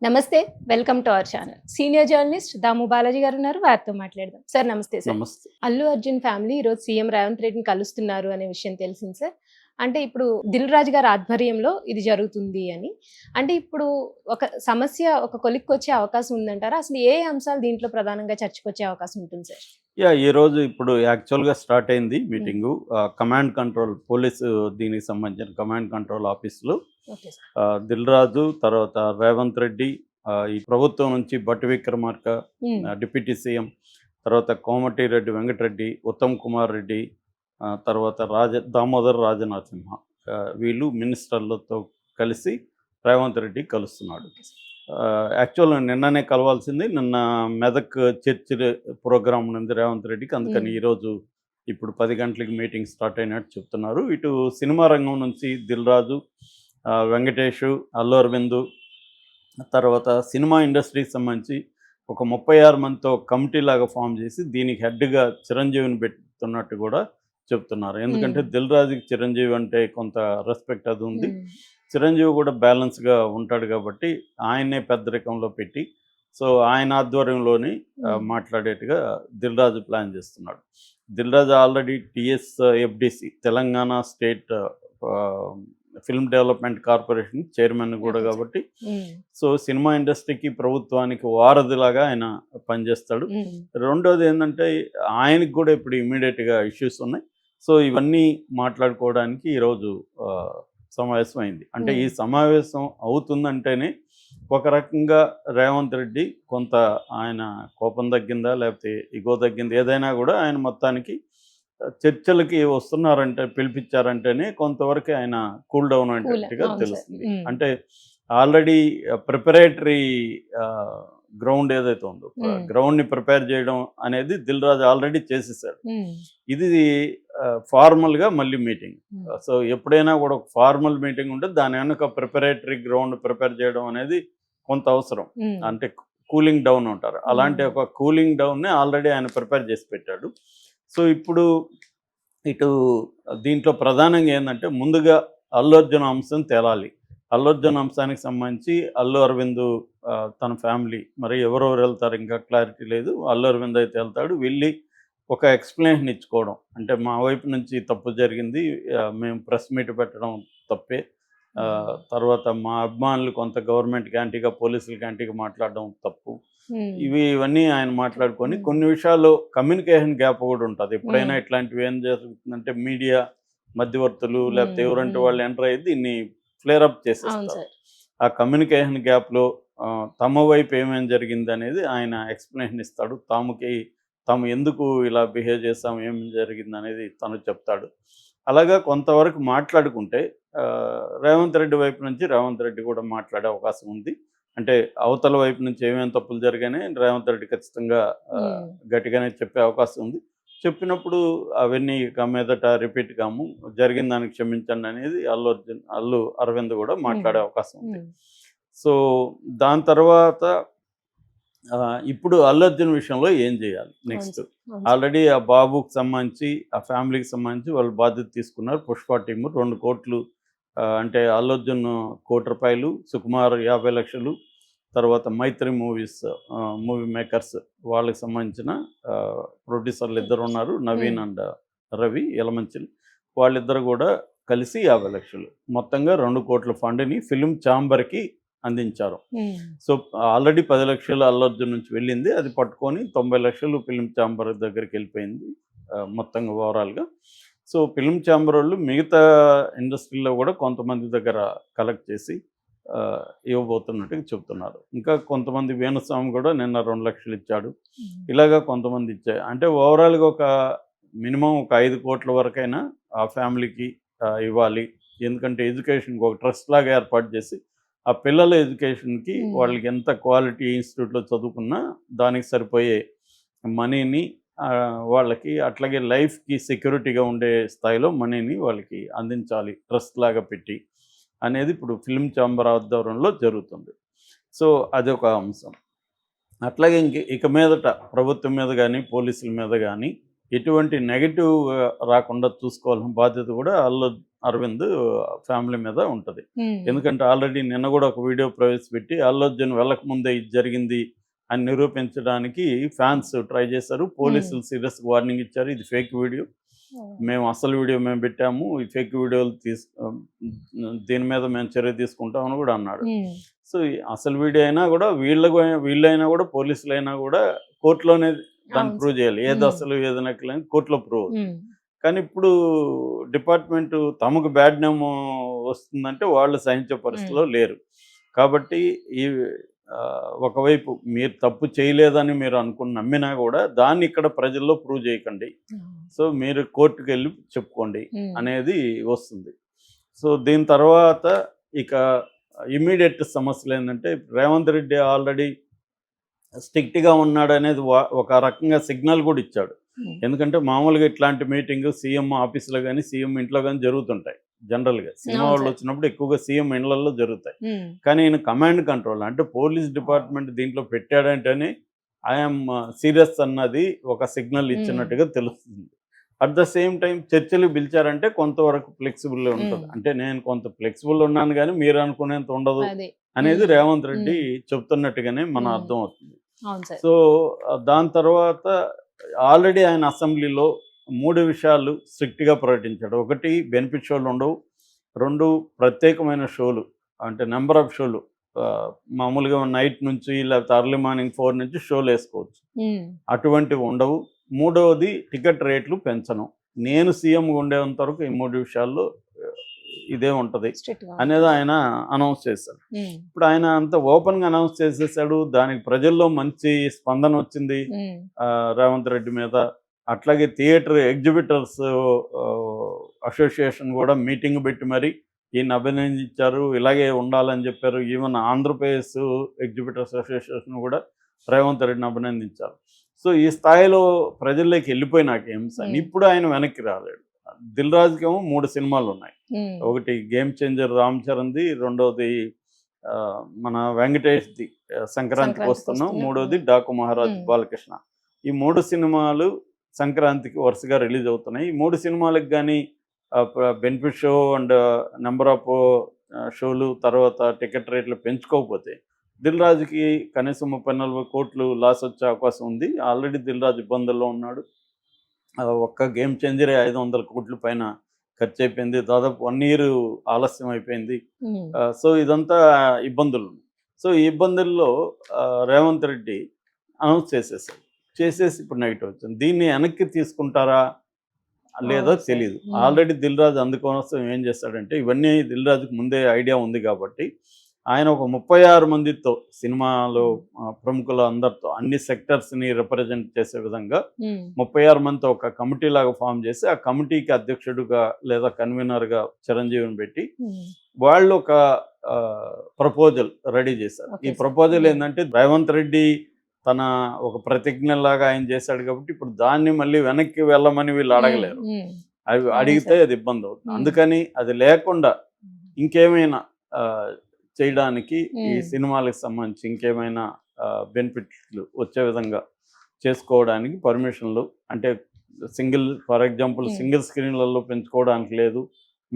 నమస్తే. Welcome to our channel. Senior journalist Damu Balaji garu ఉన్నారు. వారితో మాట్లాడదాం. సార్ నమస్తే సార్. నమస్తే. అల్లు అర్జున్ ఫ్యామిలీ ఈరోజు సీఎం రేవంత్ రెడ్డిని కలుస్తున్నారు అనే విషయం తెలిసింది సార్. అంటే ఇప్పుడు దిల్ రాజు గారి ఆధ్వర్యంలో ఇది జరుగుతుంది అని. అంటే ఇప్పుడు ఒక సమస్య ఒక కొలిక్కొచ్చే అవకాశం ఉందంటారా? అసలు ఏ అంశాలు దీంట్లో ప్రధానంగా చర్చకొచ్చే అవకాశం ఉంటుంది సార్? ఈరోజు ఇప్పుడు యాక్చువల్‌గా స్టార్ట్ అయింది మీటింగు. కమాండ్ కంట్రోల్ పోలీసు దీనికి సంబంధించిన కమాండ్ కంట్రోల్ ఆఫీస్‌లో ఓకే సార్. దిల్ రాజు, తర్వాత రేవంత్ రెడ్డి, ఈ ప్రభుత్వం నుంచి భట్టి విక్రమార్క, డిప్యూటీ సీఎం, తర్వాత కోమటిరెడ్డి వెంకటరెడ్డి, ఉత్తమ్ కుమార్ రెడ్డి, తర్వాత దామోదర్ రాజనరసింహ, వీళ్ళు మినిస్టర్లతో కలిసి రేవంత్ రెడ్డి కలుస్తున్నాడు. యాక్చువల్‌గా నిన్ననే కలవాల్సింది. నిన్న మెదక్ చర్చ్ ప్రోగ్రామ్ ఉంది రేవంత్ రెడ్డికి. అందుకని ఈరోజు ఇప్పుడు 10 గంటలకి మీటింగ్ స్టార్ట్ అయినట్టు చెప్తున్నారు. ఇటు సినిమా రంగం నుంచి దిల్ రాజు, వెంకటేష్, అల్లు అరవింద్, తర్వాత సినిమా ఇండస్ట్రీకి సంబంధించి ఒక 36 మందితో కమిటీ లాగా ఫామ్ చేసి దీనికి హెడ్గా చిరంజీవిని పెడుతున్నట్టు కూడా చెప్తున్నారు. ఎందుకంటే దిల్ రాజుకి చిరంజీవి అంటే కొంత రెస్పెక్ట్ అది ఉంది. చిరంజీవి కూడా బ్యాలెన్స్గా ఉంటాడు కాబట్టి ఆయన్నే పెద్దరికంలో పెట్టి, సో ఆయన ఆధ్వర్యంలోని మాట్లాడేట్టుగా దిల్ రాజు ప్లాన్ చేస్తున్నాడు. Dil Raju already TSFDC Telangana state film development corporation chairman కూడా కాబట్టి, సో సినిమా ఇండస్ట్రీకి ప్రభుత్వానికి వారధిలాగా ఆయన పనిచేస్తాడు. రెండోది ఏంటంటే ఆయనకి కూడా ఇప్పుడు ఇమీడియట్గా ఇష్యూస్ ఉన్నాయి. సో ఇవన్నీ మాట్లాడుకోవడానికి ఈరోజు సమావేశం అయింది. అంటే ఈ సమావేశం అవుతుందంటేనే ఒక రకంగా రేవంత్ రెడ్డి కొంత ఆయన కోపం తగ్గిందా లేకపోతే ఇగో తగ్గింది, ఏదైనా కూడా ఆయన మొత్తానికి చర్చలకి వస్తున్నారంటే పిలిపించారంటేనే కొంతవరకు ఆయన కూల్ డౌన్ అయినట్టుగా తెలుస్తుంది. అంటే ఆల్రెడీ ప్రిపరేటరీ గ్రౌండ్ ఏదైతే ఉందో గ్రౌండ్ని ప్రిపేర్ చేయడం అనేది దిల్ రాజు ఆల్రెడీ చేసేసాడు. ఇది ఫార్మల్గా మళ్ళీ మీటింగ్. సో ఎప్పుడైనా కూడా ఒక ఫార్మల్ మీటింగ్ ఉంటే దాని వెనుక ప్రిపరేటరీ గ్రౌండ్ ప్రిపేర్ చేయడం అనేది కొంత అవసరం. అంటే కూలింగ్ డౌన్ ఉంటారు. అలాంటి ఒక కూలింగ్ డౌన్ని ఆల్రెడీ ఆయన ప్రిపేర్ చేసి పెట్టాడు. సో ఇప్పుడు ఇటు దీంట్లో ప్రధానంగా ఏంటంటే ముందుగా అల్లు అర్జున్ అంశం తేలాలి. అల్లు అర్జున్ అంశానికి సంబంధించి అల్లు అరవింద్ తన ఫ్యామిలీ మరి ఎవరెవరు వెళ్తారు ఇంకా క్లారిటీ లేదు. అల్లు అరవింద్ అయితే వెళ్తాడు. వెళ్ళి ఒక ఎక్స్ప్లెనేషన్ ఇచ్చుకోవడం, అంటే మా వైపు నుంచి తప్పు జరిగింది, మేము ప్రెస్ మీట్ పెట్టడం తప్పే, తర్వాత మా అభిమానులు కొంత గవర్నమెంట్కి యాంటీగా పోలీసులకి యాంటీగా మాట్లాడడం తప్పు, ఇవన్నీ ఆయన మాట్లాడుకొని కొన్ని విషయాల్లో కమ్యూనికేషన్ గ్యాప్ కూడా ఉంటుంది. ఎప్పుడైనా ఇట్లాంటివి ఏం జరుగుతుందంటే మీడియా మధ్యవర్తులు లేకపోతే ఎవరంటే వాళ్ళు ఎంటర్ అయ్యి దీన్ని ఫ్లేరప్ చేసేస్తారు. ఆ కమ్యూనికేషన్ గ్యాప్లో తమ వైపు ఏమేమి జరిగింది అనేది ఆయన ఎక్స్ప్లెనేషన్ ఇస్తాడు. తాము ఎందుకు ఇలా బిహేవ్ చేస్తాము, ఏం జరిగింది అనేది తను చెప్తాడు. అలాగా కొంతవరకు మాట్లాడుకుంటే రేవంత్ రెడ్డి వైపు నుంచి రేవంత్ రెడ్డి కూడా మాట్లాడే అవకాశం ఉంది. అంటే అవతల వైపు నుంచి ఏమేమి తప్పులు జరిగానే రేవంత్ రెడ్డి ఖచ్చితంగా గట్టిగానే చెప్పే అవకాశం ఉంది. చెప్పినప్పుడు అవన్నీ ఇక మీదట రిపీట్ కాము, జరిగిన దానికి క్షమించండి అనేది అల్లు అరవింద్ కూడా మాట్లాడే అవకాశం ఉంది. సో దాని తర్వాత ఇప్పుడు అల్లు అర్జున్ విషయంలో ఏం చేయాలి నెక్స్ట్? ఆల్రెడీ ఆ బాబుకి సంబంధించి ఆ ఫ్యామిలీకి సంబంధించి వాళ్ళు బాధ్యత తీసుకున్నారు. పుష్ప టీము 2 కోట్లు, అంటే అల్లు అర్జున్ ₹1,00,00,000, సుకుమార్ 50 లక్షలు, తర్వాత మైత్రి మూవీ మేకర్స్ వాళ్ళకి సంబంధించిన ప్రొడ్యూసర్లు ఇద్దరు ఉన్నారు, నవీన్ అండ్ రవి యలమంచిలి. వాళ్ళిద్దరు కూడా కలిసి 50 లక్షలు, మొత్తంగా 2 కోట్ల ఫండ్ని ఫిలిం ఛాంబర్కి అందించారు. సో ఆల్రెడీ 10 లక్షలు అల్లు అర్జున్ నుంచి వెళ్ళింది, అది పట్టుకొని 90 లక్షలు ఫిలిం ఛాంబర్ దగ్గరికి వెళ్ళిపోయింది మొత్తంగా ఓవరాల్గా. సో ఫిలిం ఛాంబర్ వాళ్ళు మిగతా ఇండస్ట్రీలో కూడా కొంతమంది దగ్గర కలెక్ట్ చేసి ఇవ్వబోతున్నట్టుగా చెప్తున్నారు. ఇంకా కొంతమంది వేణుస్వామి కూడా నిన్న 2 లక్షలు ఇచ్చాడు. ఇలాగా కొంతమంది ఇచ్చారు. అంటే ఓవరాల్గా ఒక మినిమం ఒక 5 కోట్ల వరకైనా ఆ ఫ్యామిలీకి ఇవ్వాలి. ఎందుకంటే ఎడ్యుకేషన్కి ఒక ట్రస్ట్ లాగా ఏర్పాటు చేసి ఆ పిల్లల ఎడ్యుకేషన్కి వాళ్ళకి ఎంత క్వాలిటీ ఇన్స్టిట్యూట్లో చదువుకున్నా దానికి సరిపోయే మనీని వాళ్ళకి, అట్లాగే లైఫ్కి సెక్యూరిటీగా ఉండే స్థాయిలో మనీని వాళ్ళకి అందించాలి ట్రస్ట్ లాగా పెట్టి అనేది ఇప్పుడు ఫిల్మ్ ఛాంబర్ ఆధ్వర్యంలో జరుగుతుంది. సో అదొక అంశం. అట్లాగే ఇక మీదట ప్రభుత్వం మీద కానీ పోలీసుల మీద కానీ ఎటువంటి నెగిటివ్ రాకుండా చూసుకోవాల్సిన బాధ్యత కూడా అరవింద్ ఫ్యామిలీ మీద ఉంటుంది. ఎందుకంటే ఆల్రెడీ నిన్న కూడా ఒక వీడియో ప్రవేశపెట్టి అల్లు అర్జున్ వెళ్ళకముందే ఇది జరిగింది అని నిరూపించడానికి ఫ్యాన్స్ ట్రై చేశారు. పోలీసులు సీరియస్ వార్నింగ్ ఇచ్చారు, ఇది ఫేక్ వీడియో, మేము అసలు వీడియో మేము పెట్టాము, ఈ ఫేక్ వీడియోలు దీని మీద మేము చర్య తీసుకుంటామని కూడా అన్నాడు. సో అసలు వీడియో అయినా కూడా వీళ్ళైనా కూడా పోలీసులైనా కూడా కోర్టులోనే దాన్ని ప్రూవ్ చేయాలి, ఏది అసలు ఏది నకిలీ అని కోర్టులో ప్రూవ్. కానీ ఇప్పుడు డిపార్ట్మెంట్ తమకు బ్యాడ్ నేమ్ వస్తుందంటే వాళ్ళు సహించే పరిస్థితిలో లేరు. కాబట్టి ఈ ఒకవైపు మీరు తప్పు చేయలేదని మీరు నమ్మినా కూడా దాన్ని ఇక్కడ ప్రజల్లో ప్రూవ్ చేయకండి, సో మీరు కోర్టుకు వెళ్ళి చెప్పుకోండి అనేది వస్తుంది. సో దీని తర్వాత ఇక ఇమ్మీడియట్ సమస్యలు ఏంటంటే రేవంత్ రెడ్డి ఆల్రెడీ స్ట్రిక్ట్గా ఉన్నాడు అనేది ఒక రకంగా సిగ్నల్ కూడా ఇచ్చాడు. ఎందుకంటే మామూలుగా ఇట్లాంటి మీటింగ్ సీఎం ఆఫీసులో కానీ సీఎం ఇంట్లో కానీ జరుగుతుంటాయి. జనరల్గా సినిమా వాళ్ళు వచ్చినప్పుడు ఎక్కువగా సీఎం ఇండ్లలో జరుగుతాయి. కానీ ఈయన కమాండ్ కంట్రోల్ అంటే పోలీస్ డిపార్ట్మెంట్ దీంట్లో పెట్టాడంటేనే ఐఎమ్ సీరియస్ అన్నది ఒక సిగ్నల్ ఇచ్చినట్టుగా తెలుస్తుంది. అట్ ద సేమ్ టైం చర్చలు పిలిచారంటే కొంతవరకు ఫ్లెక్సిబుల్ ఉంటుంది. అంటే నేను కొంత ఫ్లెక్సిబుల్ ఉన్నాను కానీ మీరు అనుకునేంత ఉండదు అనేది రేవంత్ రెడ్డి చెప్తున్నట్టుగానే మన అర్థం అవుతుంది. సో దాని తర్వాత ఆల్రెడీ ఆయన అసెంబ్లీలో 3 విషయాలు స్ట్రిక్ట్గా ప్రకటించాడు. ఒకటి బెనిఫిట్ షోలు ఉండవు, 2 ప్రత్యేకమైన షోలు అంటే నెంబర్ ఆఫ్ షోలు మామూలుగా నైట్ నుంచి లేకపోతే అర్లీ మార్నింగ్ 4 నుంచి షోలు వేసుకోవచ్చు, అటువంటివి ఉండవు. 3వది టికెట్ రేట్లు పెంచను, నేను సీఎంగా ఉండేంత వరకు ఈ 3 విషయాల్లో ఇదే ఉంటుంది అనేది ఆయన అనౌన్స్ చేశారు. ఇప్పుడు ఆయన అంత ఓపెన్గా అనౌన్స్ చేసేసాడు, దానికి ప్రజల్లో మంచి స్పందన వచ్చింది రేవంత్ రెడ్డి మీద. అట్లాగే థియేటర్ ఎగ్జిబిటర్స్ అసోసియేషన్ కూడా మీటింగ్ పెట్టి మరి ఈయన అభినందించారు, ఇలాగే ఉండాలని చెప్పారు. ఈవెన్ ఆంధ్రప్రదేశ్ ఎగ్జిబిటర్స్ అసోసియేషన్ కూడా రేవంత్ రెడ్డిని అభినందించారు. సో ఈ స్థాయిలో ప్రజల్లోకి వెళ్ళిపోయినాక ఇప్పుడు ఆయన వెనక్కి రాలేడు. దిల్ రాజుకేమో 3 సినిమాలు ఉన్నాయి. ఒకటి గేమ్ చేంజర్ రామ్ చరణ్ది, 2వది మన వెంకటేష్ది సంక్రాంతికి వస్తున్నాం, 3వది డాకు మహారాజ్ బాలకృష్ణ. ఈ 3 సినిమాలు సంక్రాంతికి వరుసగా రిలీజ్ అవుతున్నాయి. ఈ 3 సినిమాలకు కానీ benefit show and number of షోలు తర్వాత టికెట్ రేట్లు పెంచుకోకపోతే దిల్ రాజుకి కనీసం 30-40 కోట్లు లాస్ వచ్చే అవకాశం ఉంది. ఆల్రెడీ దిల్ రాజు ఇబ్బందుల్లో ఉన్నాడు. ఒక్క గేమ్ చేంజరే 500 కోట్ల పైన ఖర్చు అయిపోయింది, దాదాపు 1 year ఆలస్యం అయిపోయింది. సో ఇదంతా ఇబ్బందులు. సో ఈ ఇబ్బందుల్లో రేవంత్ రెడ్డి అనౌన్స్ చేసేసి ఇప్పుడు నెగిటివ్ వచ్చింది. దీన్ని వెనక్కి తీసుకుంటారా లేదో తెలియదు. ఆల్రెడీ దిల్ రాజు అందుకోసం ఏం చేస్తాడంటే ఇవన్నీ దిల్ రాజుకి ముందే ఐడియా ఉంది కాబట్టి ఆయన ఒక 36 మందితో సినిమాలో ప్రముఖుల అందరితో అన్ని సెక్టర్స్ని రిప్రజెంట్ చేసే విధంగా 36 మందితో ఒక కమిటీ లాగా ఫామ్ చేసి ఆ కమిటీకి అధ్యక్షుడుగా లేదా కన్వీనర్గా చిరంజీవిని పెట్టి వాళ్ళు ఒక ప్రపోజల్ రెడీ చేశారు. ఈ ప్రపోజల్ ఏంటంటే రేవంత్ రెడ్డి తన ఒక ప్రతిజ్ఞలాగా ఆయన చేశాడు కాబట్టి ఇప్పుడు దాన్ని మళ్ళీ వెనక్కి వెళ్ళమని వీళ్ళు అడగలేరు. అవి అడిగితే అది ఇబ్బంది అవుతుంది. అందుకని అది లేకుండా ఇంకేమైనా చేయడానికి ఈ సినిమాలకు సంబంధించి ఇంకేమైనా బెనిఫిట్లు వచ్చే విధంగా చేసుకోవడానికి పర్మిషన్లు అంటే ఫర్ ఎగ్జాంపుల్ సింగిల్ స్క్రీన్లలో పెంచుకోవడానికి లేదు,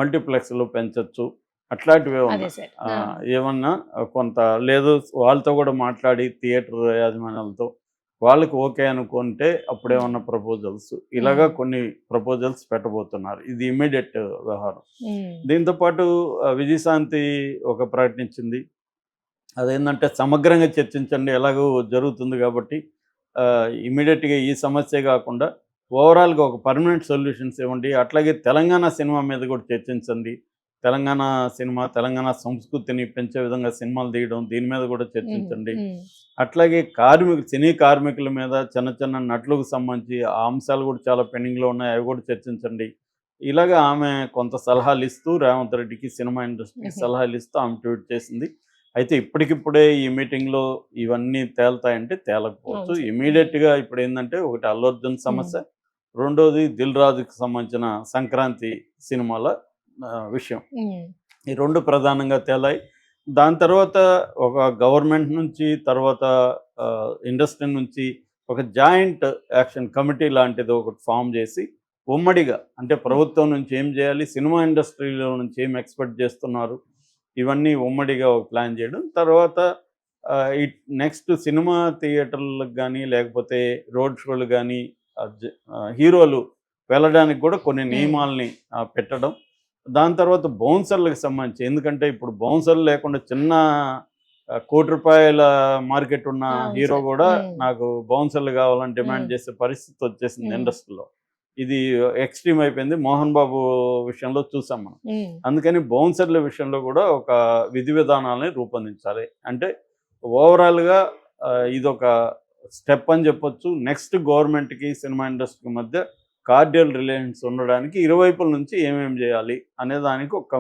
మల్టీప్లెక్స్లో పెంచవచ్చు, అట్లాంటివి ఏమన్నా కొంత లేదు వాళ్ళతో కూడా మాట్లాడి థియేటర్ యాజమాన్యాలతో వాళ్ళకి ఓకే అనుకుంటే అప్పుడేమన్నా ప్రపోజల్స్ ఇలాగా కొన్ని ప్రపోజల్స్ పెట్టబోతున్నారు. ఇది ఇమ్మీడియట్ వ్యవహారం. దీంతోపాటు విజయశాంతి ఒక ప్రకటించింది, అదేంటంటే సమగ్రంగా చర్చించండి, ఎలాగో జరుగుతుంది కాబట్టి ఇమ్మీడియట్గా ఈ సమస్య కాకుండా ఓవరాల్గా ఒక పర్మనెంట్ సొల్యూషన్స్ ఇవ్వండి. అట్లాగే తెలంగాణ సినిమా మీద కూడా చర్చించండి, తెలంగాణ సినిమా తెలంగాణ సంస్కృతిని పెంచే విధంగా సినిమాలు తీయడం దీని మీద కూడా చర్చించండి. అట్లాగే సినీ కార్మికుల మీద చిన్న చిన్న నటులకు సంబంధించి ఆ అంశాలు కూడా చాలా పెండింగ్లో ఉన్నాయి, అవి కూడా చర్చించండి. ఇలాగా ఆమె కొంత సలహాలు ఇస్తూ రేవంత్ రెడ్డికి సినిమా ఇండస్ట్రీకి సలహాలు ఇస్తూ ఆమె ట్వీట్ చేసింది. అయితే ఇప్పటికిప్పుడే ఈ మీటింగ్లో ఇవన్నీ తేలుతాయంటే తేలకపోవచ్చు. ఇమీడియట్గా ఇప్పుడు ఏంటంటే ఒకటి అల్లు అర్జున్ సమస్య, 2వది దిల్ రాజుకి సంబంధించిన సంక్రాంతి సినిమాల విషయం. ఈ 2 ప్రధానంగా తేలాయి. దాని తర్వాత ఒక గవర్నమెంట్ నుంచి తర్వాత ఇండస్ట్రీ నుంచి ఒక జాయింట్ యాక్షన్ కమిటీ లాంటిది ఒకటి ఫామ్ చేసి ఉమ్మడిగా అంటే ప్రభుత్వం నుంచి ఏం చేయాలి, సినిమా ఇండస్ట్రీలో నుంచి ఏం ఎక్స్పెక్ట్ చేస్తున్నారు, ఇవన్నీ ఉమ్మడిగా ఒక ప్లాన్ చేయడం. తర్వాత ఈ నెక్స్ట్ సినిమా థియేటర్లకు కానీ లేకపోతే రోడ్ షోలు కానీ హీరోలు వెళ్ళడానికి కూడా కొన్ని నియమాల్ని పెట్టడం. దాని తర్వాత బౌన్సర్లకు సంబంధించి, ఎందుకంటే ఇప్పుడు బౌన్సర్లు లేకుండా చిన్న ₹1,00,00,000 మార్కెట్ ఉన్న హీరో సార్. కూడా నాకు బౌన్సర్లు కావాలని డిమాండ్ చేసే పరిస్థితి వచ్చేసింది మ్మ్. ఇండస్ట్రీలో. ఇది ఎక్స్ట్రీమ్ అయిపోయింది. మోహన్ బాబు విషయంలో చూసాం మనం. అందుకని బౌన్సర్ల విషయంలో కూడా ఒక విధి విధానాలని రూపొందించాలి. అంటే ఓవరాల్గా ఇదొక స్టెప్ అని చెప్పొచ్చు. నెక్స్ట్ గవర్నమెంట్కి సినిమా ఇండస్ట్రీకి మధ్య కార్డియల్ రిలేషన్స్ ఉండడానికి ఇరువైపుల నుంచి ఏమేమి చేయాలి అనే దానికి ఒక కమిటీ